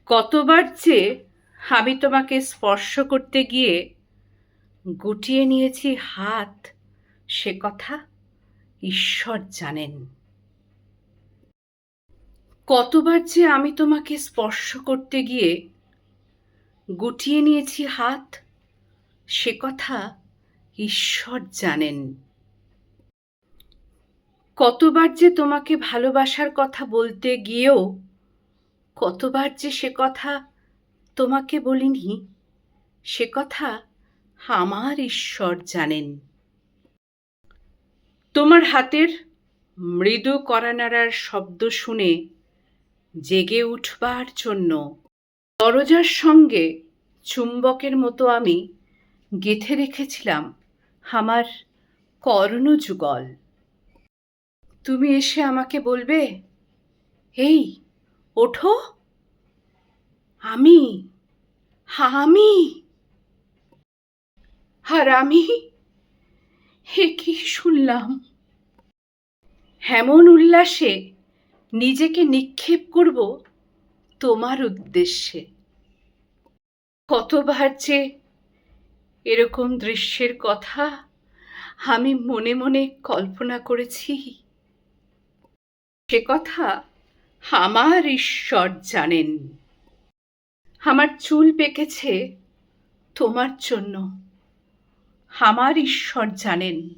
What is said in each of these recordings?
কতবার যে আমি তোমাকে স্পর্শ করতে গিয়ে গুটিয়ে নিয়েছি হাত, সে কথা ঈশ্বর জানেন। কতবার যে আমি তোমাকে স্পর্শ করতে গিয়ে গুটিয়ে নিয়েছি হাত, সে কথা ঈশ্বর জানেন। কতবার যে তোমাকে ভালোবাসার কথা বলতে গিয়েও কতবার যে সে কথা তোমাকে বলিনি, সে কথা আমার ঈশ্বর জানেন। তোমার হাতের মৃদু কড়ানাড়ার শব্দ শুনে জেগে উঠবার জন্য দরজার সঙ্গে চুম্বকের মতো আমি গেঁথে রেখেছিলাম আমার কর্ণযুগল। তুমি এসে আমাকে বলবে, এই ওঠো। আমি আমি আর আমি হে কি শুনলাম! হেমন উল্লাসে নিজেকে নিক্ষেপ করব তোমার উদ্দেশ্যে। কতবার যে এরকম দৃশ্যের কথা আমি মনে মনে কল্পনা করেছি, সে কথা আমার ঈশ্বর জানেন। আমার চুল পেকেছে তোমার জন্য, আমার ঈশ্বর জানেন।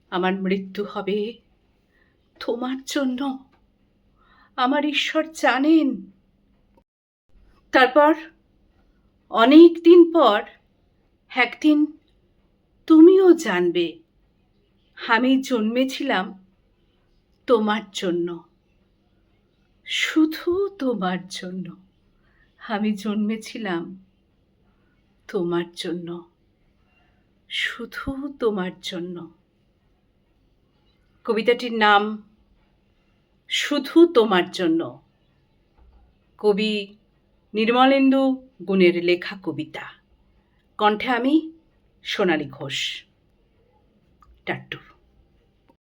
আমার মৃত্যু হবে তোমার জন্য, আমার ঈশ্বর জানেন। তারপর অনেক দিন পর একদিন তুমিও জানবে আমি জন্মেছিলাম তোমার জন্য, শুধু তোমার জন্য। আমি জন্মেছিলাম তোমার জন্য, শুধু তোমার জন্য। কবিতাটির নাম শুধু তোমার জন্য। কবি নির্মলেন্দু গুণের লেখা কবিতা। কণ্ঠে আমি সোনালী ঘোষ। টাট্টু।